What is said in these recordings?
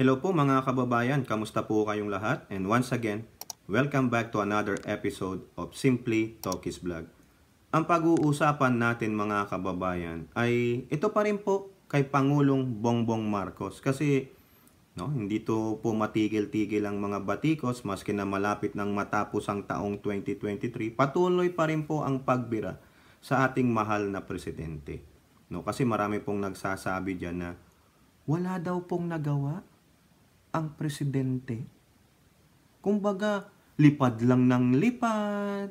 Hello po mga kababayan, kamusta po kayong lahat? And once again, welcome back to another episode of Simply Talkies Vlog. Ang pag-uusapan natin mga kababayan ay ito pa rin po kay Pangulong Bongbong Marcos. Kasi hindi to po matigil-tigil ang mga batikos maski na malapit ng matapos ang taong 2023. Patuloy pa rin po ang pagbira sa ating mahal na presidente. Kasi marami pong nagsasabi dyan na wala daw pong nagawa ang presidente. Kumbaga, lipad lang ng lipad,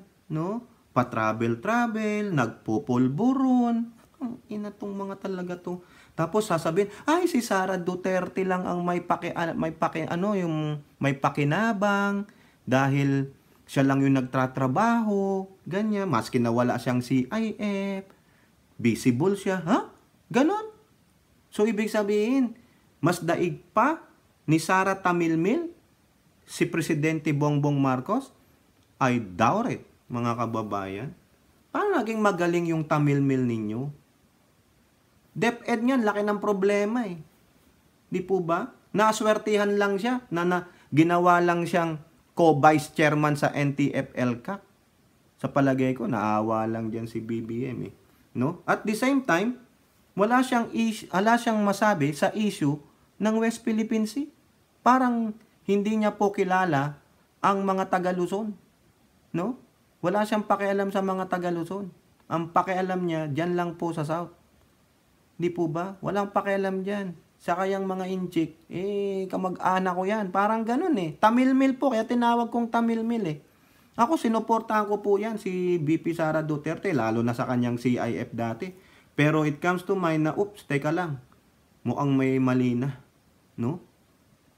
pa-travel-travel, nagpupulburon. Ang ina tong mga talaga to. Tapos sasabihin, ay si Sara Duterte lang ang may pakinabang dahil siya lang yung nagtatrabaho, ganyan, maski na wala siyang CIF, visible siya, ganon. So ibig sabihin, mas daig pa ni Sara Tamilmil, si Presidente Bongbong Marcos? I doubt it, mga kababayan. Paano naging magaling yung Tamilmil ninyo? DepEd niyan, laki ng problema eh. Di po ba? Naswertihan lang siya na ginawa lang siyang co-vice chairman sa NTF-ELCAC. Sa palagay ko, naawa lang dyan si BBM eh. At the same time, wala siyang masabi sa issue ng West Philippine Sea. Parang hindi niya po kilala ang mga taga-Luzon. Wala siyang pakialam sa mga taga-Luzon. Ang pakialam niya, dyan lang po sa South. Di po ba? Walang pakialam dyan. Sa kayang mga inchik, kamag-anak ko yan. Parang ganun eh. Tamilmil po, kaya tinawag kong Tamilmil eh. Ako, sinuportahan ko po yan, si VP Sara Duterte, lalo na sa kanyang CIF dati. Pero it comes to mind na, teka lang. Mukhang may mali na.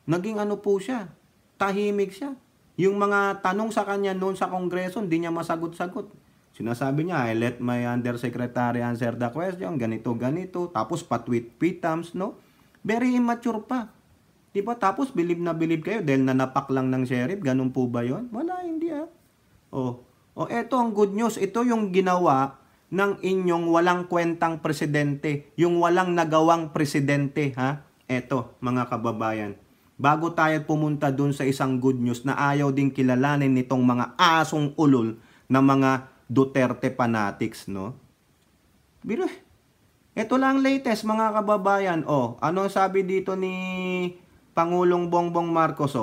Naging po siya, tahimik siya. Yung mga tanong sa kanya noon sa Kongreso, hindi niya masagot-sagot. Sinasabi niya, I let my undersecretary answer the question, ganito. Tapos patweet-tweetams, Very immature pa. Diba? Tapos bilib na bilib kayo dahil nanapak lang ng sheriff. Ganun po ba yon? Wala, hindi eto ang good news. Ito yung ginawa ng inyong walang kwentang presidente. Yung walang nagawang presidente, Eto, mga kababayan. Bago tayo pumunta dun sa isang good news na ayaw din kilalanin nitong mga asong ulol na mga Duterte fanatics, Biro, ito lang latest, mga kababayan. Ano sabi dito ni Pangulong Bongbong Marcos,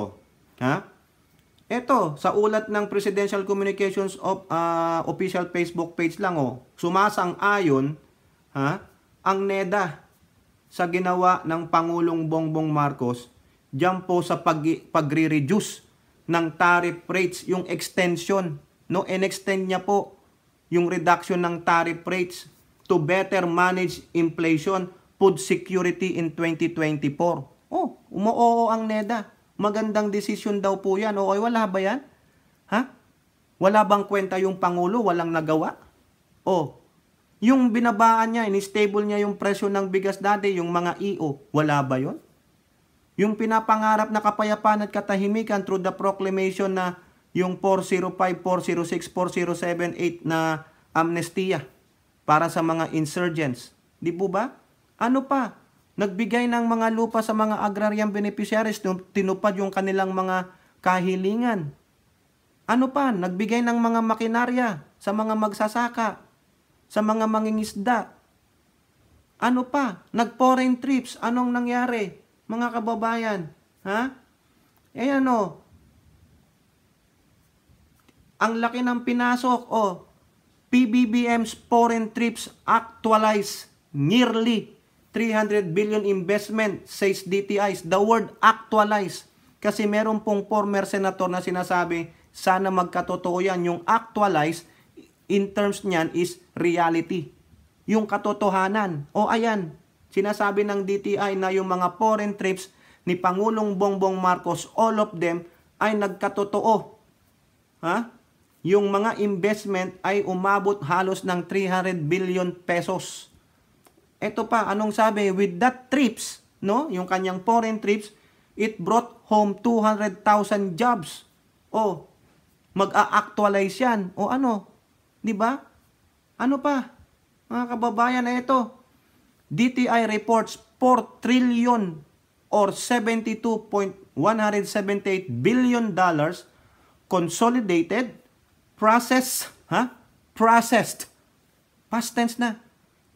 Ito, sa ulat ng Presidential Communications official Facebook page lang, sumasang-ayon, ang NEDA sa ginawa ng Pangulong Bongbong Marcos diyan po sa pagre-reduce ng tariff rates, yung extension, in-extend niya po yung reduction ng tariff rates to better manage inflation, food security in 2024. Umuoo ang NEDA. Magandang decision daw po yan. Wala ba yan? Wala bang kwenta yung Pangulo? Walang nagawa? Yung binabaan niya, in-stable niya yung presyo ng bigas dati, yung mga EO, wala ba yon? Yung pinapangarap na kapayapaan at katahimikan through the proclamation na yung 405, 406, 4078 na amnestia para sa mga insurgents. Di po ba? Ano pa? Nagbigay ng mga lupa sa mga agrarian beneficiaries, tinupad yung kanilang mga kahilingan. Ano pa? Nagbigay ng mga makinarya sa mga magsasaka, sa mga mangingisda. Ano pa? Nag-foreign trips. Anong nangyari? Mga kababayan, ang laki ng pinasok, PBBM's foreign trips actualize nearly 300 billion investment, says DTI. The word actualize, kasi meron pong former senator na sinasabi, sana magkatotoo yan. Yung actualize, in terms niyan is reality. Yung katotohanan. Ayan. Sinasabi ng DTI na yung mga foreign trips ni Pangulong Bongbong Marcos, all of them ay nagkatotoo. Yung mga investment ay umabot halos ng 300 billion pesos. Ito pa, anong sabi? With that trips, yung kanyang foreign trips, it brought home 200,000 jobs. Mag-a-actualize yan. Di ba? Ano pa? Mga kababayan, na ito. DTI reports 4 trillion or $72.178 billion consolidated, processed, past tense na,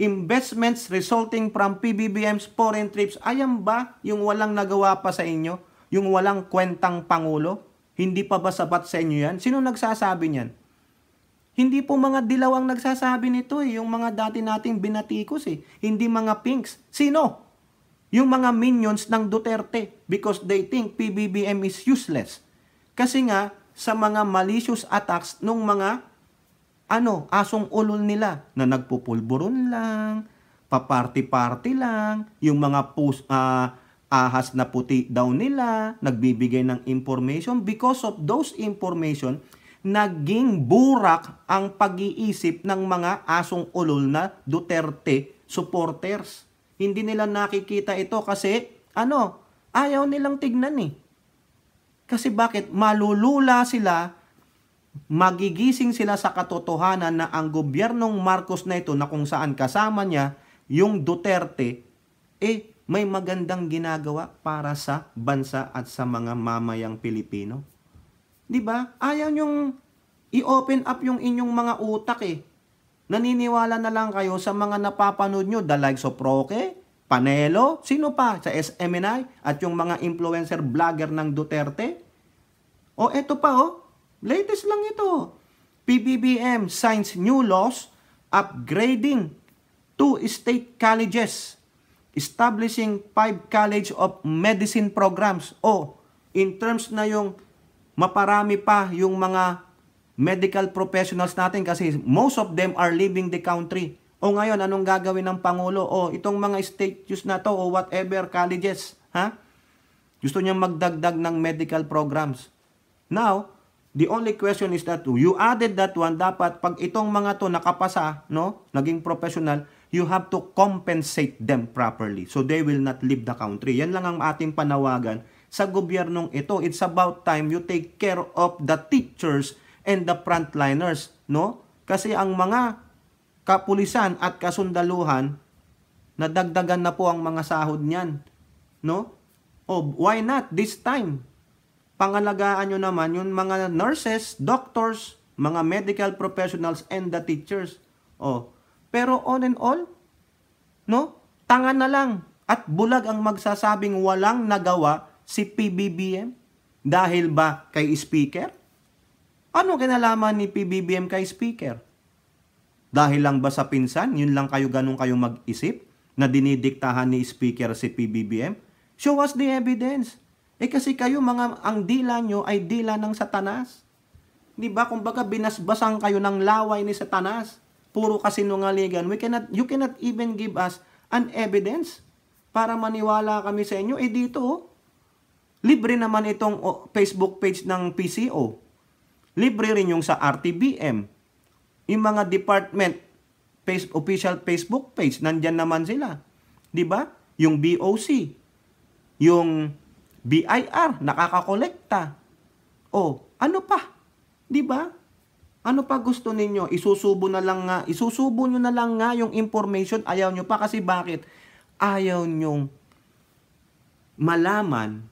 investments resulting from PBBM's foreign trips. Ayan ba yung walang nagawa pa sa inyo? Yung walang kwentang Pangulo? Hindi pa ba sapat sa inyo yan? Sino nagsasabi niyan? Hindi po mga dilaw ang nagsasabi nito eh. Yung mga dati nating binatikos eh. Hindi mga pinks. Sino? Yung mga minions ng Duterte because they think PBBM is useless. Kasi nga, sa mga malicious attacks nung mga asong ulol nila na nagpupulburon lang, paparty-party lang, yung mga ahas na puti daw nila, nagbibigay ng information. Because of those information, naging burak ang pag-iisip ng mga asong ulol na Duterte supporters. Hindi nila nakikita ito kasi, ayaw nilang tignan eh. Kasi bakit? Malulula sila, magigising sila sa katotohanan na ang gobyernong Marcos na ito na kung saan kasama niya yung Duterte, may magandang ginagawa para sa bansa at sa mga mamayang Pilipino. 'Di ba? Ayaw nyong i-open up yung inyong mga utak eh. Naniniwala na lang kayo sa mga napapanood nyo, the likes of Roque, Panelo, sino pa sa SMNI at yung mga influencer vlogger ng Duterte. Eto pa latest lang ito. PBBM signs new laws upgrading 2 state colleges, establishing 5 College of Medicine programs. In terms na yung maparami pa yung mga medical professionals natin kasi most of them are leaving the country. Ngayon, anong gagawin ng Pangulo? Itong mga states na to whatever colleges, gusto niyang magdagdag ng medical programs. Now, the only question is that you added that one, dapat pag itong mga to nakapasa, naging professional, you have to compensate them properly so they will not leave the country. Yan lang ang ating panawagan sa gobyernong ito. It's about time you take care of the teachers and the frontliners, Kasi ang mga kapulisan at kasundaluhan, nadagdagan na po ang mga sahod niyan, why not this time? Pangalagaan nyo naman yung mga nurses, doctors, mga medical professionals, and the teachers. Pero on and all, tanga na lang at bulag ang magsasabing walang nagawa si PBBM dahil ba kay Speaker? Ano kinalaman ni PBBM kay Speaker? Dahil lang ba sa pinsan, yun lang ganun kayo mag-isip na dinidiktahan ni Speaker si PBBM? Show us the evidence. Kasi kayo ang dila nyo ay dila ng Satanas. Di ba? Kumbaga binasbasan kayo ng laway ni Satanas. Puro kasinungalingan. You cannot even give us an evidence para maniwala kami sa inyo. Dito, libre naman itong Facebook page ng PCO. Libre rin yung sa RTBM. Yung mga department official Facebook page, nandyan naman sila. Di ba? Yung BOC, yung BIR, nakakakolekta. Ano pa? Di ba? Ano pa gusto ninyo? Isusubo nyo na lang nga yung information. Ayaw nyo pa kasi bakit? Ayaw nyong malaman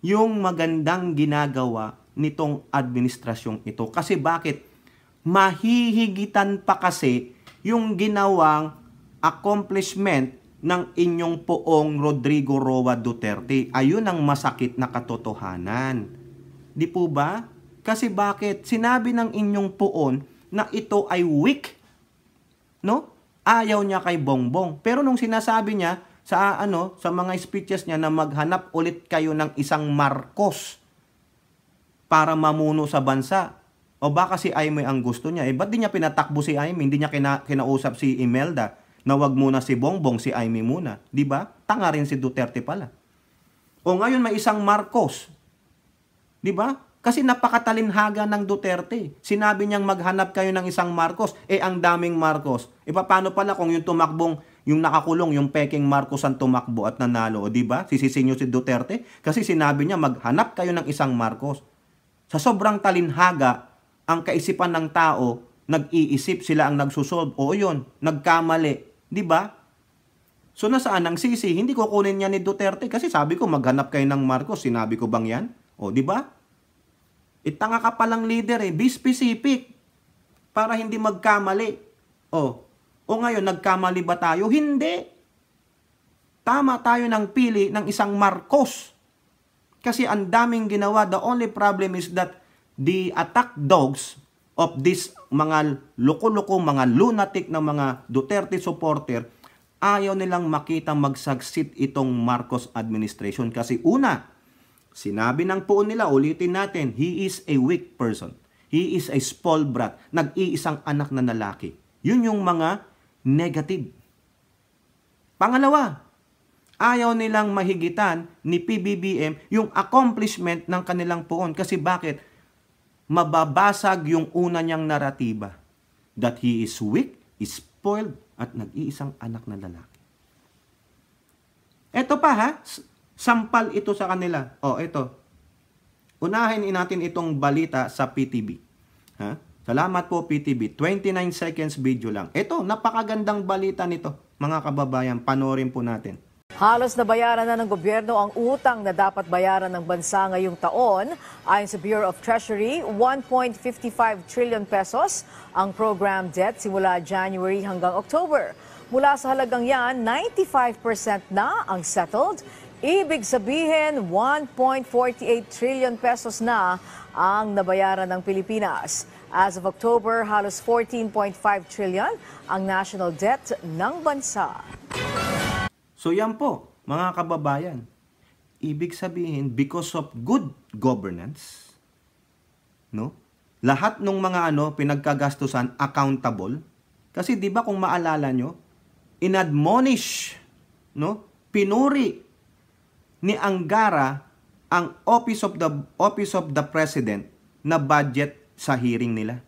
yung magandang ginagawa nitong administrasyong ito. Kasi bakit? Mahihigitan pa kasi yung ginawang accomplishment ng inyong poong Rodrigo Roa Duterte. Ayun ang masakit na katotohanan. Di po ba? Kasi bakit? Sinabi ng inyong poon na ito ay weak. Ayaw niya kay Bongbong. Pero nung sinasabi niya sa mga speeches niya na maghanap ulit kayo ng isang Marcos para mamuno sa bansa. Baka si Aimee ang gusto niya. Ba't di niya pinatakbo si Aimee? Hindi niya kinausap si Imelda na wag muna si Bongbong, si Aimee muna. Di ba? Tanga rin si Duterte pala. Ngayon may isang Marcos. Di ba? Kasi napakatalinhaga ng Duterte. Sinabi niyang maghanap kayo ng isang Marcos. Ang daming Marcos. Paano pala kung yung tumakbong, yung nakakulong, yung peking Marcos ang tumakbo at nanalo? Di ba? Sisisihin niyo si Duterte? Kasi sinabi niya maghanap kayo ng isang Marcos. Sa sobrang talinhaga, ang kaisipan ng tao, nag-iisip, sila ang nagsusolve. Yun, nagkamali. Di ba? So nasaan ang sisi? Hindi ko kunin niya ni Duterte kasi sabi ko maghanap kayo ng Marcos. Sinabi ko bang yan? O, di ba? Itanga ka palang leader eh. Be specific para hindi magkamali. O ngayon, nagkamali ba tayo? Hindi. Tama tayo ng pili ng isang Marcos. Kasi ang daming ginawa. The only problem is that the attack dogs of this mga loko-loko, mga lunatic na mga Duterte supporter, ayaw nilang makita mag-succeed itong Marcos administration. Kasi una, sinabi ng poon nila, ulitin natin, he is a weak person. He is a spoiled brat. Nag-iisang anak na lalaki. Yun yung mga negative. Pangalawa, ayaw nilang mahigitan ni PBBM yung accomplishment ng kanilang poon. Kasi bakit? Mababasag yung una niyang naratiba. That he is weak, is spoiled, at nag-iisang anak na lalaki. Eto pa ha, sampal ito sa kanila. Ito. Unahin natin itong balita sa PTV. Ha? Salamat po PTV. 29 seconds video lang. Ito, napakagandang balita nito. Mga kababayan, panoorin po natin. Halos nabayaran na ng gobyerno ang utang na dapat bayaran ng bansa ngayong taon. Ayon sa Bureau of Treasury, 1.55 trillion pesos ang program debt simula January hanggang October. Mula sa halagang yan, 95% na ang settled. Ibig sabihin, 1.48 trillion pesos na ang nabayaran ng Pilipinas. As of October, halos 14.5 trillion ang national debt ng bansa. So yan po, mga kababayan. Ibig sabihin, because of good governance, no? Lahat ng mga pinagkagastusan accountable. Kasi 'di ba kung maalala nyo, inadmonish, no? Pinuri ni Angara ang Office of the President na budget sa hearing nila.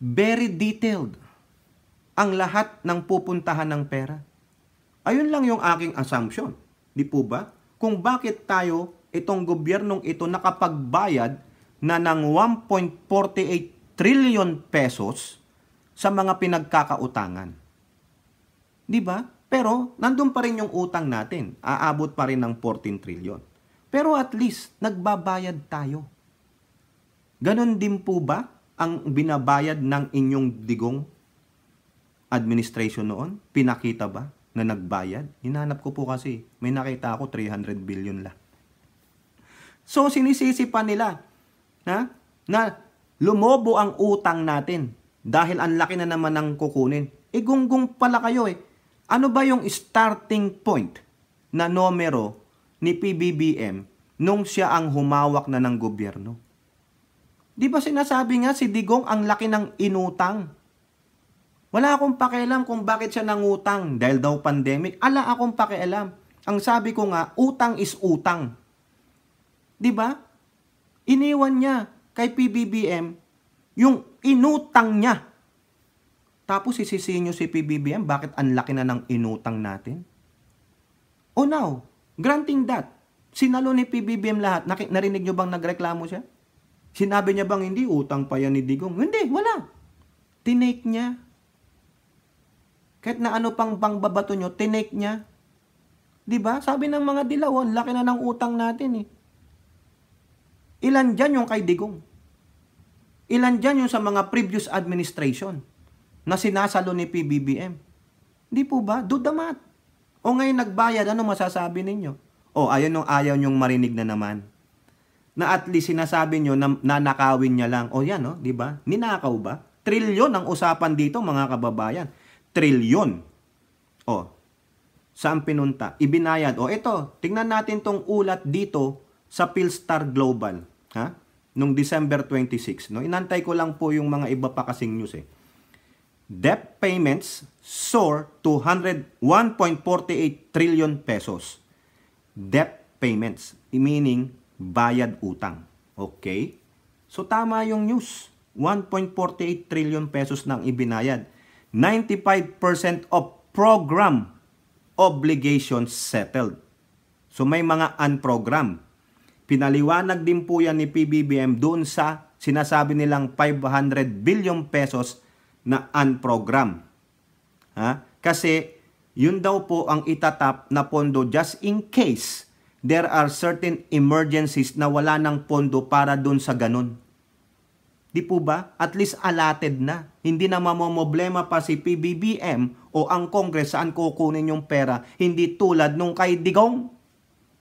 Very detailed ang lahat ng pupuntahan ng pera. Ayun lang yung aking assumption. Di po ba? Kung bakit tayo, itong gobyernong ito, nakapagbayad na ng 1.48 trillion pesos sa mga pinagkakautangan. Di ba? Pero, nandun pa rin yung utang natin. Aabot pa rin ng 14 trillion. Pero at least, nagbabayad tayo. Ganon din po ba ang binabayad ng inyong digong administration noon? Pinakita ba na nagbayad? Hinanap ko po kasi. May nakita ako 300 billion lang. So, sinisisi pa nila na lumobo ang utang natin dahil ang laki na naman ng kukunin. Gunggong pala kayo eh. Ano ba yung starting point na numero ni PBBM nung siya ang humawak na ng gobyerno? Di ba sinasabi nga si Digong ang laki ng inutang? Wala akong pakialam kung bakit siya nangutang dahil daw pandemic. Ala akong pakialam. Ang sabi ko nga, utang is utang. Di ba? Iniwan niya kay PBBM yung inutang niya. Tapos isisihin nyo si PBBM, bakit ang laki na ng inutang natin? Oh now, granting that, sinalo ni PBBM lahat. Narinig nyo bang nagreklamo siya? Sinabi niya bang hindi, utang pa yan ni Digong? Hindi, wala. Tinake niya. Kahit na ano pang babato nyo, tinake niya. Diba? Sabi ng mga dilaw, laki na ng utang natin eh. Ilan dyan yung kay Digong? Ilan dyan yung sa mga previous administration na sinasalo ni PBBM? Di po ba? Do the math. O ngayon nagbayad, ano masasabi ninyo? O ayaw nyong marinig na naman. Na at least sinasabi nyo na nanakawin niya lang. O yan, no? Di ba? Ninakaw ba? Trilyon ang usapan dito, mga kababayan. Trilyon. O, saan pinunta? Ibinayad. O, ito, tingnan natin tong ulat dito sa Philstar Global. Ha? Nung December 26. No? Inantay ko lang po yung mga iba pa kasing news eh. Debt payments soar to 1.48 trillion pesos. Debt payments, meaning bayad utang. Okay? So, tama yung news. 1.48 trillion pesos nang ibinayad. 95% of program obligations settled. So may mga unprogram. Pinaliwanag din po yan ni PBBM doon sa sinasabi nilang 500 billion pesos na unprogram. Ha? Kasi Yun daw po ang itatap na pondo just in case there are certain emergencies na wala ng pondo para dun sa ganun. Di po ba? At least allotted na. Hindi na mamomblema pa si PBBM o ang Congress saan kukunin yung pera. Hindi tulad nung kay Digong.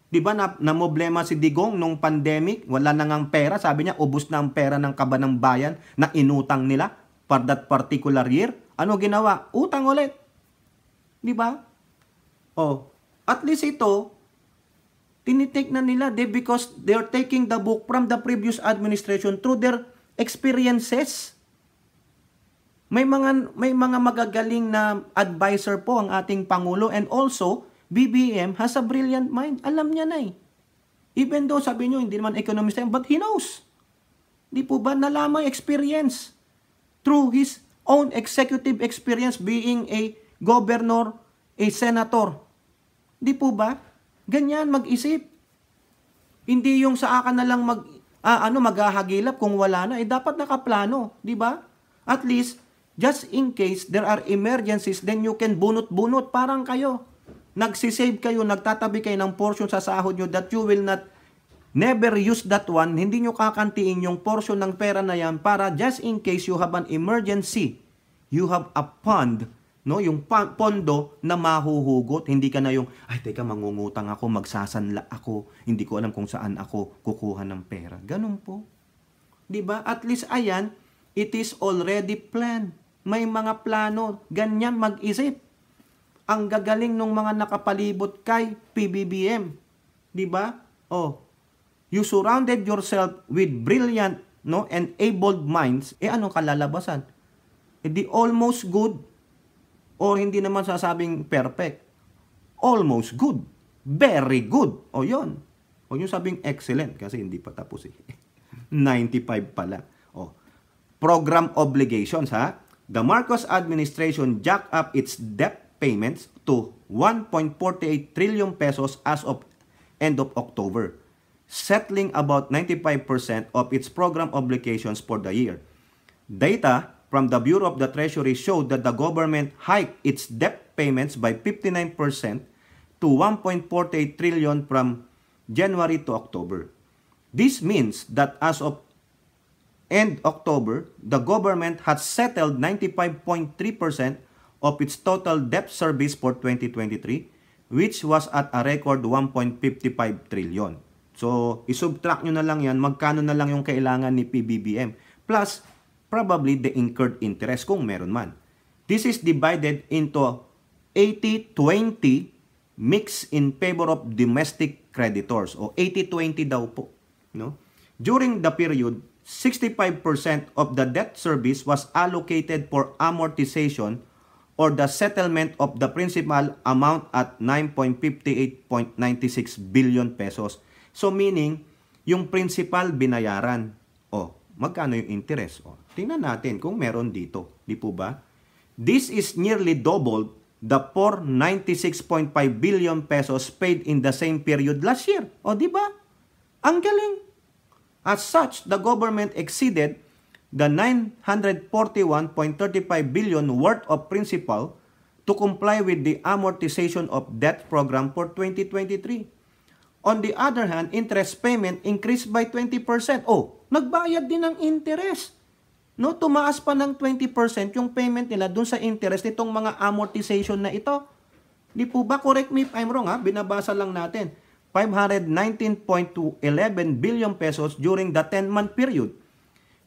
Di ba namoblema si Digong nung pandemic? Wala na ngang pera. Sabi niya, ubos na ang pera ng kaban ng bayan na inutang nila for that particular year. Ano ginawa? Utang ulit. Di ba? Oh, at least ito, tinitake na nila because they're taking the book from the previous administration through their experiences. May mga magagaling na advisor po ang ating Pangulo, and also BBM has a brilliant mind. Alam niya na eh. Even though sabi niyo hindi naman economist yan, but he knows. Di po ba nalamang experience through his own executive experience being a governor, a senator. Di po ba? Ganyan mag-isip. Hindi yung sa akin na lang maghahagilap kung wala na, dapat nakaplano, di ba? At least, just in case there are emergencies, then you can bunot-bunot, parang kayo. Nagsisave kayo, nagtatabi kayo ng portion sa sahod nyo that you will never use that one, hindi nyo kakantiin yung portion ng pera na yan para just in case you have an emergency, you have a fund, no, yung pondo na mahuhugot. Hindi ka na yung, ay teka, mangungutang ako, magsasanla ako, hindi ko alam kung saan ako kukuha ng pera. Ganun po. Diba? At least ayan, it is already planned. May mga plano. Ganyan mag-isip. Ang gagaling ng mga nakapalibot kay PBBM. Diba? Oh, you surrounded yourself with brilliant, no, and abled minds. Anong kalalabasan? Di almost good. Or hindi naman sasabing perfect. Almost good. Very good. O yun. Huwag nyo sabing excellent kasi hindi pa tapos eh. 95 pala. O. Program obligations ha. The Marcos administration jacked up its debt payments to 1.48 trillion pesos as of end of October, settling about 95% of its program obligations for the year. Data from the Bureau of the Treasury showed that the government hiked its debt payments by 59% to 1.48 trillion from January to October. This means that as of end October, the government had settled 95.3% of its total debt service for 2023, which was at a record 1.55 trillion. So, isubtract nyo na lang yan, magkano na lang yung kailangan ni PBBM. Plus, probably the incurred interest kung meron man. This is divided into 80-20 mix in favor of domestic creditors o 80-20 daw po, no? During the period, 65% of the debt service was allocated for amortization or the settlement of the principal amount at 9.58.96 billion pesos. So meaning, yung principal binayaran. O, magkano yung interest? O, tingnan natin kung meron dito. Di po ba? This is nearly doubled the 496.5 billion pesos paid in the same period last year. O, di ba? Ang galing. As such, the government exceeded the 941.35 billion worth of principal to comply with the amortization of debt program for 2023. On the other hand, interest payment increased by 20%. Oh, nagbayad din ng interest. No, tumaas pa ng 20% yung payment nila dun sa interest nitong mga amortization na ito. Di po ba? Correct me if I'm wrong ha. Binabasa lang natin. 519.11 billion pesos during the 10-month period.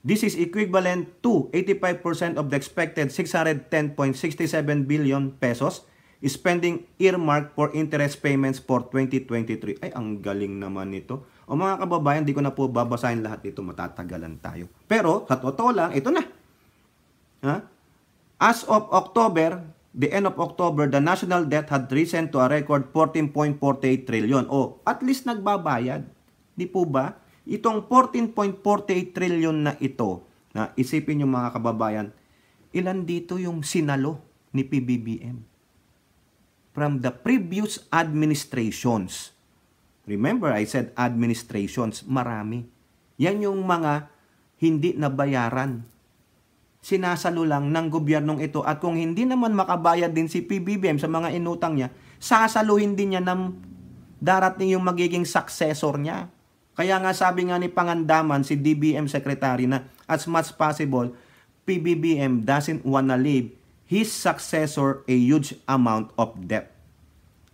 This is equivalent to 85% of the expected 610.67 billion pesos spending earmarked for interest payments for 2023. Ay, ang galing naman nito. O mga kababayan, di ko na po babasahin lahat ito. Matatagalan tayo. Pero, sa totoo lang, ito na. Ha? As of October, the end of October, the national debt had risen to a record 14.48 trillion. O, at least nagbabayad. Di po ba? Itong 14.48 trillion na ito, na isipin nyo mga kababayan, ilan dito yung sinalo ni PBBM? From the previous administrations. Remember, I said administrations, marami. Yan yung mga hindi nabayaran. sinasalo lang ng gobyernong ito at kung hindi naman makabayad din si PBBM sa mga inutang niya, sasaluhin din niya ng darating yung magiging successor niya. Kaya nga sabi nga ni Pangandaman, si DBM Secretary, na as much possible, PBBM doesn't wanna leave his successor a huge amount of debt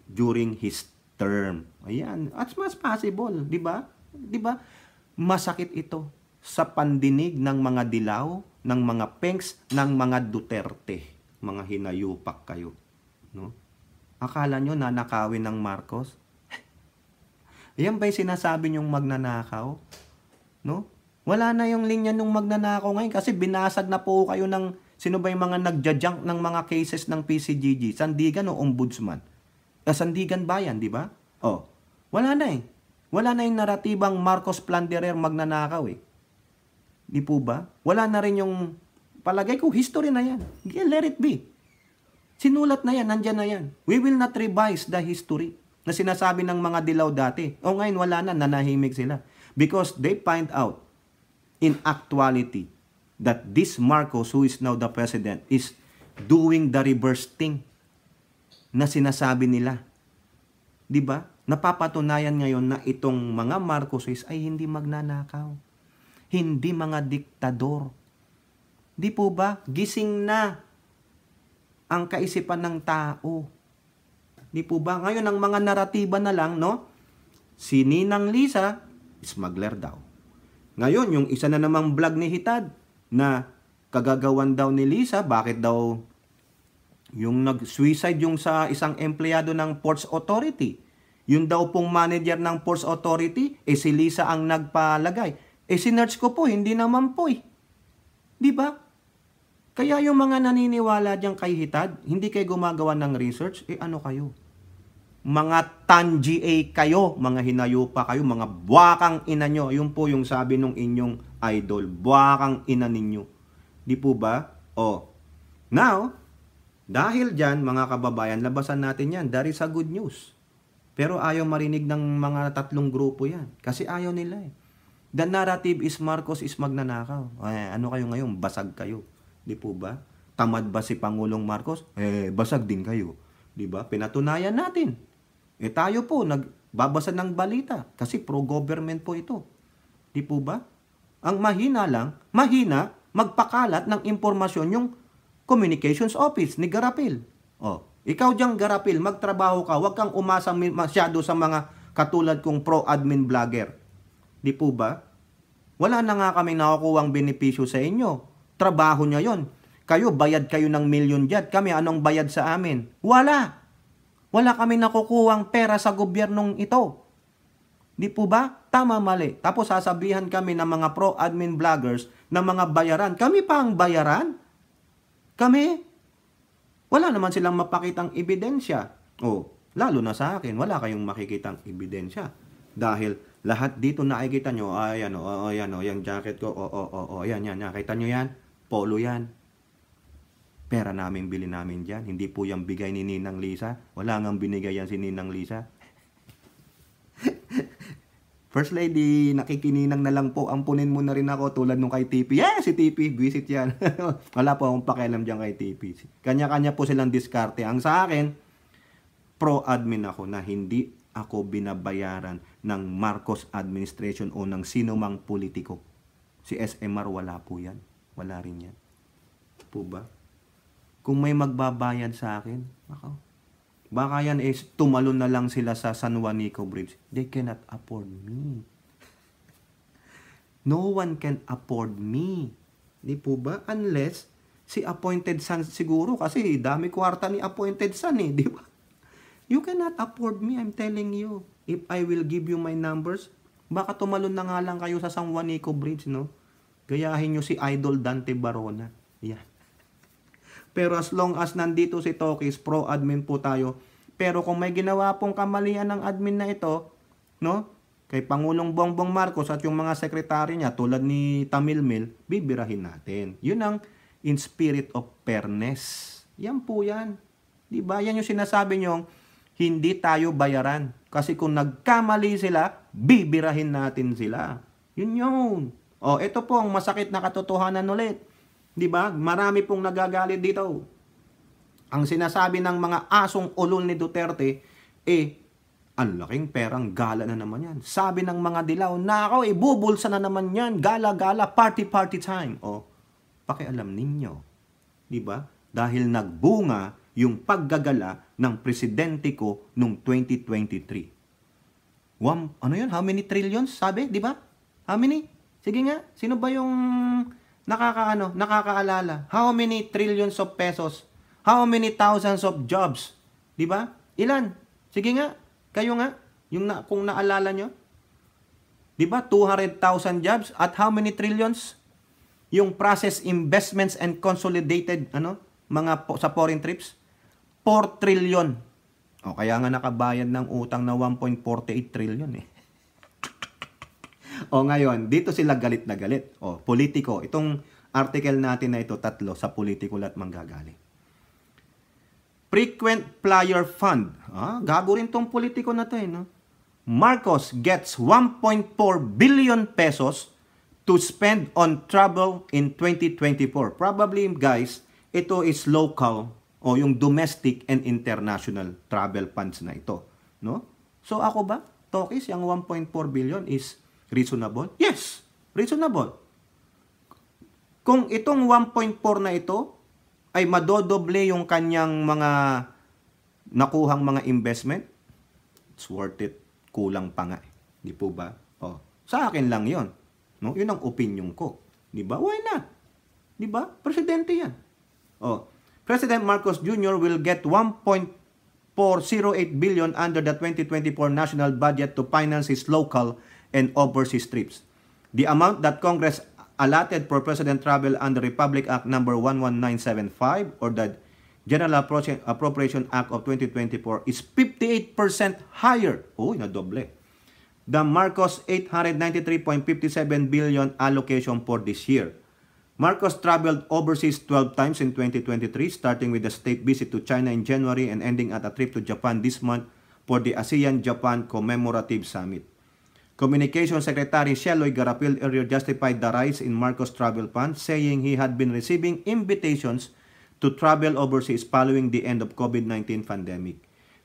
during his term. Ayan, as much possible, di ba? Di ba? Masakit ito sa pandinig ng mga dilaw, ng mga pengs, ng mga Duterte. Mga hinayupak kayo. No? Akala nyo nanakawin ng Marcos? Ayan ba yung sinasabi nyong magnanakaw? No? Wala na yung linya nung magnanakaw ngayon kasi binasag na po kayo ng sino ba yung mga nagja-junk ng mga cases ng PCGG? Sandigan o Ombudsman? Sandigan Bayan, di ba? Oh, wala na eh. Wala na yung naratibang Marcos Plunderer magnanakaw eh. Di po ba? Wala na rin yung, palagay ko, history na yan. Yeah, let it be. Sinulat na yan, nandyan na yan. We will not revise the history na sinasabi ng mga dilaw dati. O ngayon wala na, nanahimik sila. Because they find out in actuality that this Marcos, who is now the president, is doing the reverse thing na sinasabi nila. Di ba? Napapatunayan ngayon na itong mga Marcoses ay hindi magnanakaw. Hindi mga diktador. Di po ba? Gising na ang kaisipan ng tao. Di po ba? Ngayon, ang mga naratiba na lang, no? Si Ninang Lisa, smuggler daw. Ngayon, yung isa na namang vlog ni Hitad na kagagawan daw ni Lisa, bakit daw yung nag-suicide yung sa isang empleyado ng Ports Authority. Yung daw pong manager ng Ports Authority, si Lisa ang nagpalagay. Sinerch ko po, hindi naman po eh. Di ba? Kaya yung mga naniniwala dyan kay Hitad, hindi kayo gumagawa ng research, ano kayo? Mga tan-GA kayo, mga hinayupa kayo, mga buwakang ina nyo. Yun po yung sabi nung inyong idol, buwakang ina ninyo. Di po ba? Now, dahil dyan, mga kababayan, labasan natin yan. That is a good news. Pero ayaw marinig ng mga tatlong grupo yan. Kasi ayaw nila eh. The narrative is Marcos is magnanakaw. Ano kayo ngayon? Basag kayo. Di po ba? Tamad ba si Pangulong Marcos? Basag din kayo. Di ba? Pinatunayan natin. Tayo po, nagbabasa ng balita. Kasi pro-government po ito. Di po ba? Ang mahina lang, magpakalat ng impormasyon yung Communications Office ni Garapil. Ikaw diyang Garapil, magtrabaho ka. Huwag kang umasa masyado sa mga katulad kong pro-admin vlogger. Di po ba? Wala na nga kami nakukuhang benepisyo sa inyo. Trabaho niya yon. Kayo, bayad kayo ng million dyan. Kami, anong bayad sa amin? Wala. Wala kami nakukuhang pera sa gobyernong ito. Di po ba? Tama, mali. Tapos sasabihan kami ng mga pro-admin vloggers na mga bayaran. Kami pa ang bayaran? Kami? Wala naman silang mapakitang ebidensya. Lalo na sa akin, wala kayong makikitang ebidensya. Dahil lahat dito nakikita nyo, yung jacket ko, yan, nakita nyo yan, polo yan. Pera namin, bili namin dyan. Hindi po yung bigay ni Ninang Lisa. Wala ngang binigay yan si Ninang Lisa. First Lady, nakikininang na lang po. Ampunin mo na rin ako tulad nung kay TP. Si TP, visit yan. Wala po akong pakialam dyan kay TP. Kanya-kanya po silang diskarte. Ang sa akin, pro-admin ako na hindi ako binabayaran ng Marcos administration o ng sino mang politiko. Si SMR, wala po yan. Wala rin yan. Po ba? Kung may magbabayad sa akin, baka yan tumalon na lang sila sa San Juanico Bridge. They cannot afford me. No one can afford me. Di po ba? Unless si appointed son siguro kasi dami kwarta ni appointed son di ba? You cannot afford me, I'm telling you. If I will give you my numbers, baka tumalon na nga lang kayo sa San Juanico Bridge, no? Gayahin nyo si Idol Dante Barona. Yan. Pero as long as nandito si Tokis, pro-admin po tayo. Pero kung may ginawa pong kamalian ng admin na ito, no? Kay Pangulong Bongbong Marcos at yung mga sekretary niya tulad ni Tamilmil, bibirahin natin. Yun ang in spirit of fairness. Yan po yan. Diba? Yan yung sinasabi nyo, hindi tayo bayaran. Kasi kung nagkamali sila, bibirahin natin sila. Yun yun. Ito po ang masakit na katotohanan ulit. Di ba? Marami pong nagagalit dito. Ang sinasabi ng mga asong ulol ni Duterte, ang laking perang gala na naman yan. Sabi ng mga dilaw, nako, bubulsa na naman yan. Gala-gala, party-party time. Pakialam ninyo. Di ba? Dahil nagbunga yung paggagala ng presidente ko noong 2023. Ano yun? How many trillions? Sabi, di ba? How many? Sige nga, sino ba yung nakakaalala? How many trillions of pesos? How many thousands of jobs? Di ba? Ilan? Sige nga, kayo nga, kung naalala nyo. Di ba? 200,000 jobs at how many trillions? Yung process investments and consolidated sa foreign trips, 4 trillion. Kaya nga nakabayad ng utang na 1.48 trillion eh. Ngayon, dito sila galit na galit. Politiko. Itong article natin na ito, 3 sa politiko at manggagaling. Frequent Flyer Fund. Gago rin tong politiko na to no? Marcos gets 1.4 billion pesos to spend on travel in 2024. Probably, guys, ito is local o yung domestic and international travel funds na ito. No? So ako ba, Tokis, yung 1.4 billion is reasonable? Yes, reasonable. Kung itong 1.4 na ito ay madodoble yung kanyang mga nakuhang mga investment, it's worth it. Kulang pa nga. Di po ba? Sa akin lang yon. No? Yun ang opinion ko. Di ba? Why not? Di ba? Presidente yan. President Marcos Jr. will get 1.408 billion under the 2024 national budget to finance his local and overseas trips. The amount that Congress allotted for President travel under Republic Act number 11975 or the General Appropriation Act of 2024 is 58% higher. Nadoble. The Marcos 893.57 billion allocation for this year. Marcos traveled overseas 12 times in 2023, starting with a state visit to China in January and ending at a trip to Japan this month for the ASEAN-Japan Commemorative Summit. Communication Secretary Sheloy Garapil earlier justified the rise in Marcos travel funds, saying he had been receiving invitations to travel overseas following the end of COVID-19 pandemic.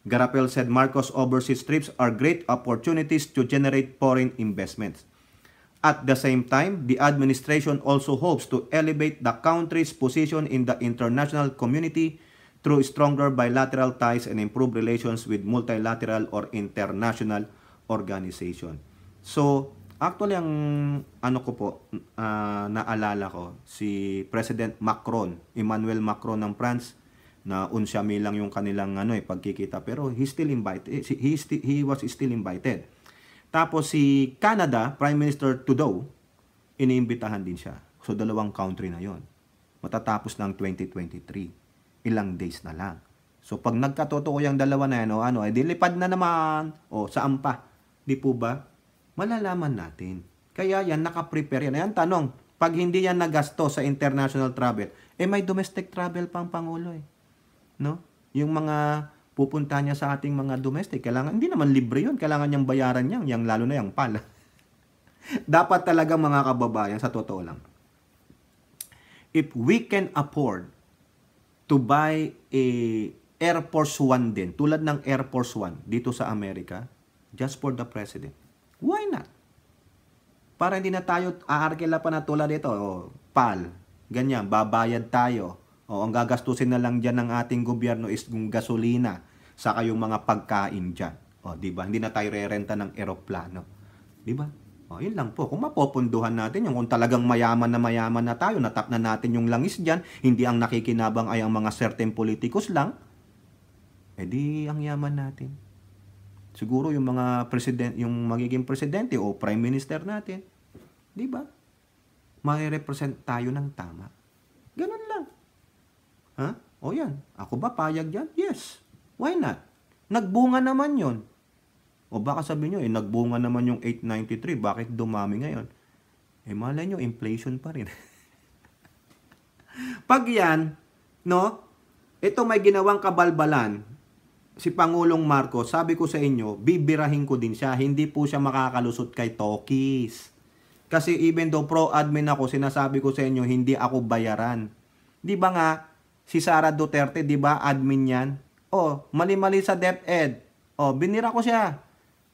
Garapil said Marcos overseas trips are great opportunities to generate foreign investments. At the same time, the administration also hopes to elevate the country's position in the international community through stronger bilateral ties and improved relations with multilateral or international organization. So, actually, ang naalala ko, si President Macron, Emmanuel Macron ng France, na 11,000 lang yung kanilang pagkikita, pero he still invited. He was still invited. Tapos si Canada, Prime Minister Trudeau, iniimbitahan din siya. So, 2 country na yon. Matatapos ng 2023. Ilang days na lang. So, pag nagkatotoo yung dalawa na yan, dilipad na naman. Saan pa? Di po ba? Malalaman natin. Kaya yan, nakaprepare yan. Ayan, tanong, pag hindi yan nagasto sa international travel, may domestic travel pang Pangulo No? Yung mga pupunta niya sa ating mga domestic, kailangan, hindi naman libre yun, kailangan niyang bayaran yung lalo na yung PAL. Dapat talaga mga kababayan, sa totoo lang. If we can afford to buy a Air Force One din, tulad ng Air Force One dito sa Amerika, just for the President, why not? Para hindi na tayo aarkila pa na tulad dito, PAL, ganyan, babayad tayo. Ang gagastusin na lang dyan ng ating gobyerno is yung gasolina, saka yung mga pagkain dyan. Diba? Hindi na tayo re-renta ng eroplano. Diba? Yun lang po. Kung mapopunduhan natin yung kung talagang mayaman na tayo, natap na natin yung langis dyan, hindi ang nakikinabang ay ang mga certain politikus lang, di ang yaman natin. Siguro yung mga president, yung magiging presidente o prime minister natin, diba? Mai-represent tayo ng tama. Ganun lang. Yan. Ako ba payag yan? Yes. Why not? Nagbunga naman yon. Baka sabihin nyo, nagbunga naman yung 893. Bakit dumami ngayon? Malay nyo, inflation pa rin. Pag yan, ito may ginawang kabalbalan, si Pangulong Marcos, sabi ko sa inyo, bibirahin ko din siya. Hindi po siya makakalusot kay Tokis. Kasi even though pro-admin ako, sinasabi ko sa inyo, hindi ako bayaran. Di ba nga, si Sara Duterte, di ba, admin yan? O, mali-mali sa DepEd. O, binira ko siya.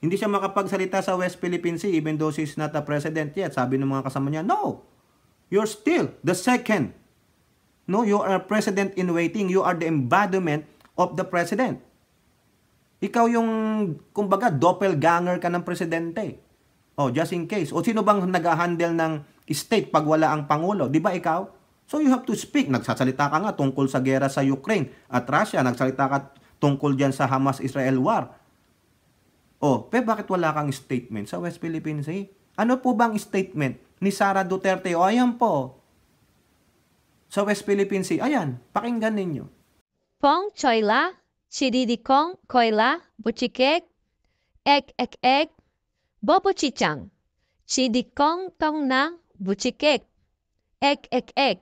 Hindi siya makapagsalita sa West Philippine Sea even though she's not a president yet. Sabi ng mga kasama niya, no, you're still the second. No, you are a president in waiting. You are the embodiment of the president. Ikaw yung, kumbaga, doppelganger ka ng presidente. Oh, just in case. O sino bang nag-handle ng state pag wala ang Pangulo? Di ba ikaw? So you have to speak. Nagsasalita ka nga tungkol sa gera sa Ukraine at Russia. Nagsalita ka tungkol dyan sa Hamas-Israel war. Oh, pero bakit wala kang statement sa West Philippine Sea? Ano po bang statement ni Sara Duterte? O ayan po. Sa West Philippine Sea. Ayan, pakinggan ninyo. Pong choyla, chiridikong koyla, buchikek, ek, bobo chichang, chidikong tong na, buchikek, ek,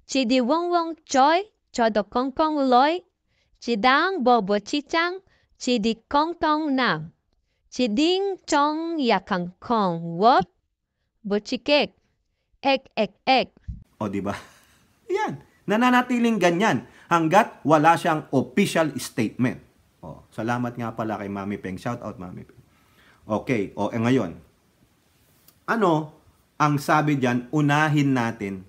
chidiwongwong choy, chodokongkong loy, chidang bobo chichang, chidikong tong na, chiding chong yakangkong wop, buchikek, ek. O, di ba? Yan. Nananatiling ganyan hanggat wala siyang official statement. O, salamat nga pala kay Mami Peng. Shout out, Mami Peng. Okay. O, ngayon. Ano ang sabi dyan? Unahin natin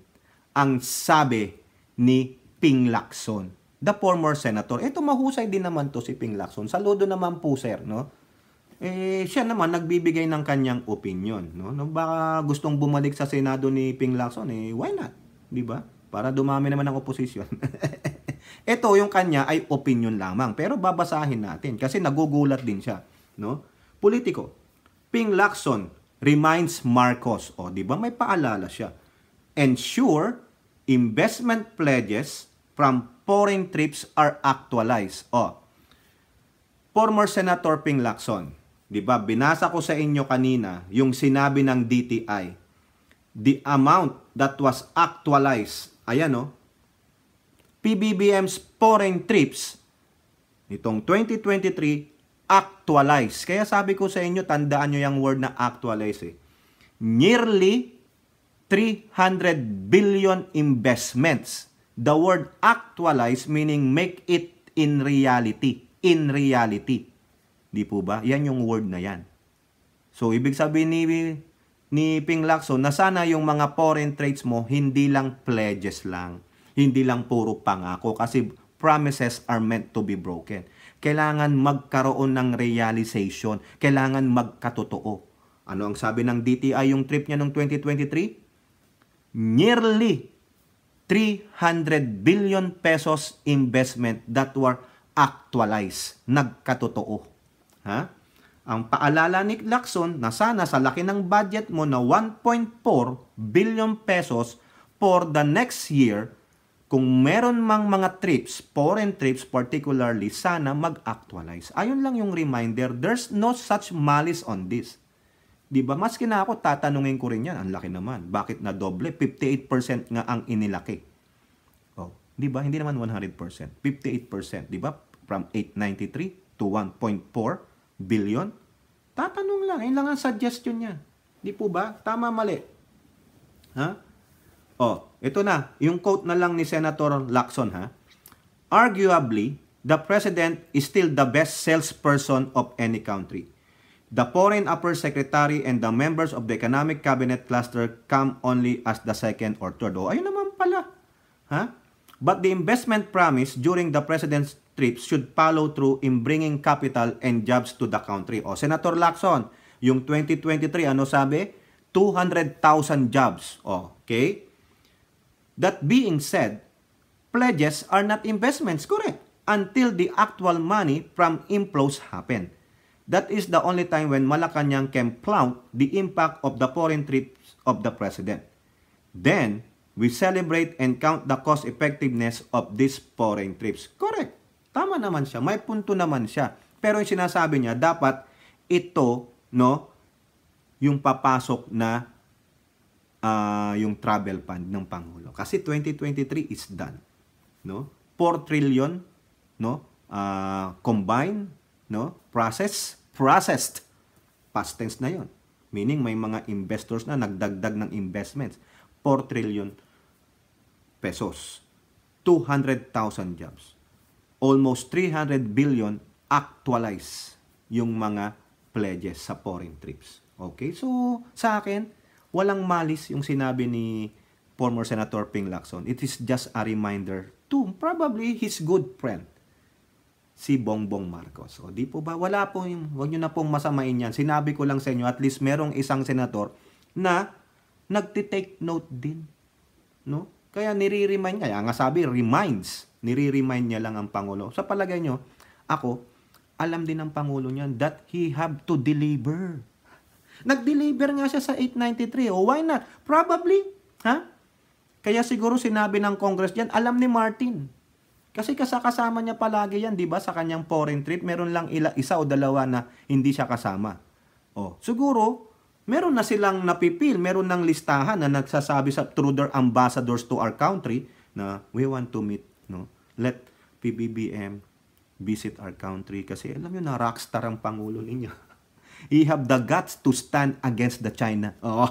ang sabi ni Ping Lacson, the former senator. Ito, mahusay din naman to si Ping Lacson. Saludo naman po, sir, no? Siya naman nagbibigay ng kanyang opinion, no? Baka gustong bumalik sa Senado ni Ping Lacson, why not? Di ba? Para dumami naman ang oposisyon. Ito, yung kanya ay opinion lamang. Pero babasahin natin kasi nagugulat din siya. No? Politiko. Ping Lacson reminds Marcos. O, di ba may paalala siya? Ensure investment pledges from foreign trips are actualized. O, former Senator Ping Lacson. Di ba, binasa ko sa inyo kanina yung sinabi ng DTI. The amount that was actualized, ayan o, PBBM's foreign trips, nitong 2023, actualized. Kaya sabi ko sa inyo, tandaan nyo yung word na actualize Nearly 300 billion investments. The word actualize meaning make it in reality. In reality. Di po ba? Yan yung word na yan. So, ibig sabihin ni Ping Lacson na sana yung mga foreign trades mo hindi lang pledges lang, hindi lang puro pangako kasi promises are meant to be broken. Kailangan magkaroon ng realization, kailangan magkatotoo. Ano ang sabi ng DTI yung trip niya noong 2023? Nearly 300 billion pesos investment that were actualized. Nagkatotoo. Ha? Ang paalala ni Lacson na sana sa laki ng budget mo na 1.4 billion pesos for the next year, kung meron mang mga trips, foreign trips particularly, sana mag-actualize. Ayun lang yung reminder, there's no such malice on this. Diba? Maski na ako, tatanungin ko rin yan. Ang laki naman. Bakit na doble? 58% nga ang inilaki. Oh, diba? Hindi naman 100%. 58%. Diba? From 893 to 1.4 billion? Tatanong lang. Ayun lang ang suggestion niya. Di po ba? Tama, mali. Ha? Oh, ito na. Yung quote na lang ni Senator Lacson, ha? Arguably, the president is still the best salesperson of any country. The Foreign Affairs Secretary and the members of the Economic Cabinet Cluster come only as the second or third. Oh, ayun naman pala. Ha? But the investment promise during the president's trips should follow through in bringing capital and jobs to the country. O, Senator Lacson, yung 2023, ano sabi? 200,000 jobs. O, okay? That being said, pledges are not investments, correct? Until the actual money from inflows happen. That is the only time when Malacanang can flaunt the impact of the foreign trips of the president. Then, we celebrate and count the cost effectiveness of these foreign trips. Correct. Tama naman siya. May punto naman siya. Pero yung sinasabi niya, dapat ito, no, yung papasok na yung travel fund ng Pangulo. Kasi 2023 is done. No? 4 trillion, no, combined, no, processed, past tense na yon. Meaning may mga investors na nagdagdag ng investments. 4 trillion pesos. 200,000 jobs. Almost 300 billion actualize yung mga pledges sa foreign trips. Okay? So, sa akin, walang malis yung sinabi ni former Senator Ping Lacson. It is just a reminder to probably his good friend, si Bongbong Marcos. O di po ba? Wala po yung, huwag nyo na pong masamain yan. Sinabi ko lang sa inyo, at least merong isang senator na nagtitake note din. No? Kaya nire-remind, kaya nga sabi, nire-remind niya lang ang Pangulo. Sa palagay nyo, ako, alam din ng Pangulo niyan that he have to deliver. Nag-deliver nga siya sa 893. O why not? Probably. Ha? Kaya siguro sinabi ng Congress diyan, alam ni Martin. Kasi kasama niya palagi yan, di ba? Sa kanyang foreign trip, meron lang isa o dalawa na hindi siya kasama. O, siguro, meron na silang napipil, meron ng listahan na nagsasabi through their ambassadors to our country na we want to meet, no? Let PBBM visit our country. Kasi alam nyo na, rockstar ang Pangulo ninyo. He have the guts to stand against the China. Oh.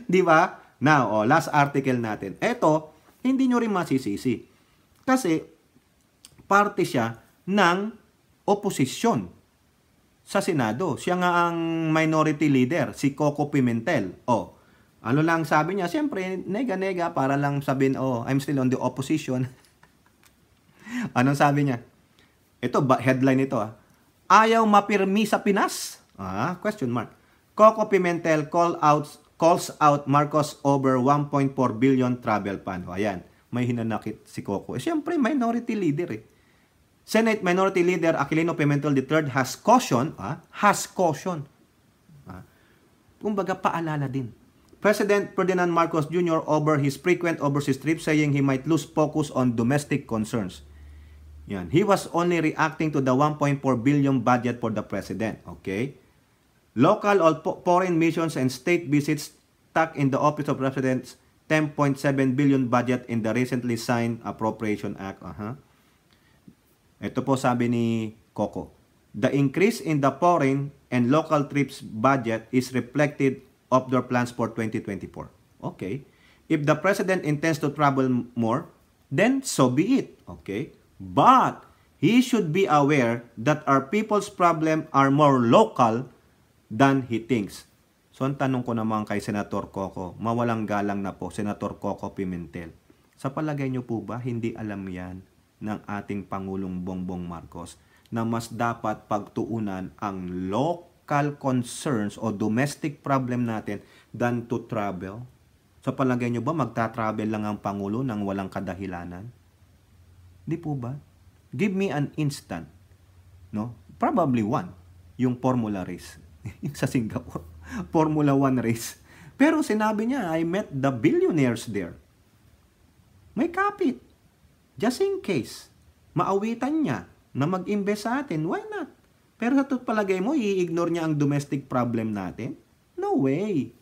Di ba? Now, last article natin. Ito, hindi nyo rin masisisi. Kasi, parte siya ng oposisyon sa Senado. Siya nga ang minority leader, si Coco Pimentel. Ano lang sabi niya? Siyempre, nega-nega para lang sabihin, I'm still on the opposition. Anong sabi niya? Ito, headline ito. Ayaw mapirmi sa Pinas? Question mark. Coco Pimentel calls out Marcos over 1.4 billion travel fund. Ayan, may hinanakit si Coco. Siyempre, minority leader eh. Senate Minority Leader Aquilino Pimentel III has caution. Kumbaga, paalala din. President Ferdinand Marcos Jr. over his frequent overseas trips saying he might lose focus on domestic concerns. Yan. He was only reacting to the 1.4 billion budget for the President. Okay? Local or foreign missions and state visits stuck in the Office of President's 10.7 billion budget in the recently signed Appropriation Act. Ito po sabi ni Coco. The increase in the foreign and local trips budget is reflected of their plans for 2024. Okay. If the President intends to travel more, then so be it. Okay. But he should be aware that our people's problem are more local than he thinks. So, ang tanong ko naman kay Senator Coco, mawalang galang na po, Senator Coco Pimentel. Sa palagay niyo po ba, hindi alam yan ng ating Pangulong Bongbong Marcos na mas dapat pagtuunan ang local concerns o domestic problem natin than to travel? Sa palagay niyo ba, magta-travel lang ang Pangulo nang walang kadahilanan? Di po ba? Give me an instant. No? Probably one. Yung Formula race. Sa Singapore. Formula 1 race. Pero sinabi niya, I met the billionaires there. May kapit. Just in case. Maawitan niya na mag-invest sa atin. Why not? Pero sa palagay mo, i-ignore niya ang domestic problem natin? No way.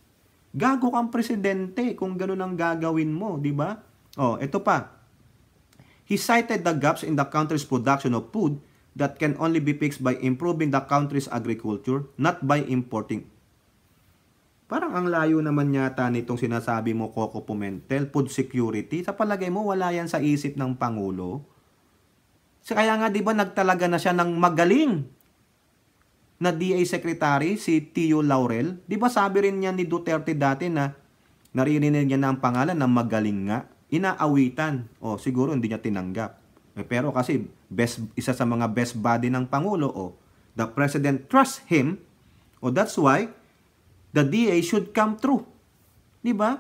Gago kang presidente kung ganun ang gagawin mo. Di ba? Ito pa. He cited the gaps in the country's production of food that can only be fixed by improving the country's agriculture, not by importing. Parang ang layo naman yata nitong sinasabi mo, Coco Pimentel, food security. Sa palagay mo, wala yan sa isip ng Pangulo. Kaya nga, di ba, nagtalaga na siya ng magaling na DA Secretary, si Tio Laurel. Di ba sabi rin niya ni Duterte dati na naririnig niya na ang pangalan na magaling nga. Inaawitan. Siguro hindi niya tinanggap. Pero kasi isa sa mga best buddy ng Pangulo, the President trusts him, that's why the DA should come through. Di ba?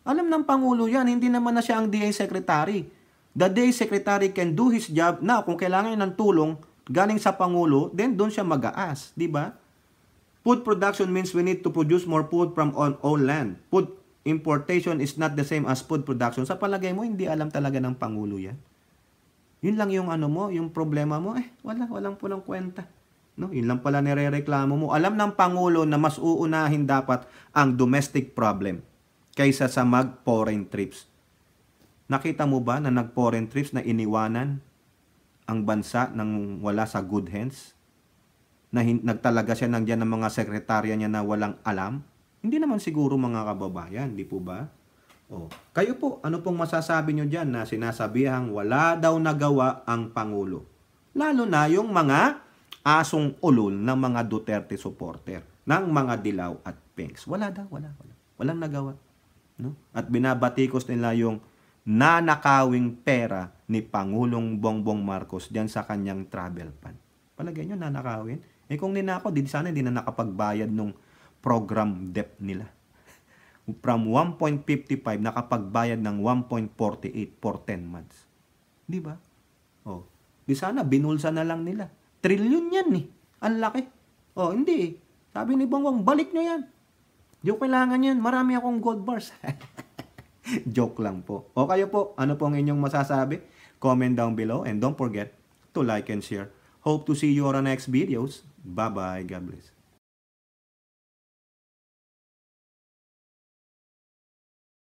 Alam ng Pangulo yan, hindi naman na siya ang DA Secretary. The DA Secretary can do his job na kung kailangan niya ng tulong galing sa Pangulo, then doon siya mag-aas. Di ba? Food production means we need to produce more food from our own land. Food importation is not the same as food production. Sa palagay mo, hindi alam talaga ng Pangulo yan. Yun lang yung yung problema mo, walang pulang kwenta. No, yun lang pala nirereklamo mo. Alam ng Pangulo na mas uunahin dapat ang domestic problem kaysa sa mag-foreign trips. Nakita mo ba na nag-foreign trips na iniwanan ang bansa nang wala sa good hands? na nagtalaga siya ng dyan ng mga sekretarya niya na walang alam? Hindi naman siguro mga kababayan, di po ba? Oh, kayo po, ano pong masasabi nyo dyan na sinasabihang wala daw nagawa ang Pangulo? Lalo na yung mga asong ulol ng mga Duterte supporter, ng mga dilaw at pinks. Wala daw, wala. Walang nagawa. No? At binabatikos nila yung nanakawing pera ni Pangulong Bongbong Marcos diyan sa kanyang travel fund. Palagay nyo, nanakawin? Kung ninako, sana hindi na nakapagbayad nung program debt nila. From 1.55, nakapagbayad ng 1.48 for 10 months. Di ba? Oh, di sana, binulsa na lang nila. Trilyon yan eh. Ang laki. Oh, hindi eh. Sabi ni Bongbong, balik nyo yan. Di ko kailangan yan. Marami akong gold bars. Joke lang po. O kayo po, ano po ang inyong masasabi? Comment down below and don't forget to like and share. Hope to see you on our next videos. Bye-bye. God bless.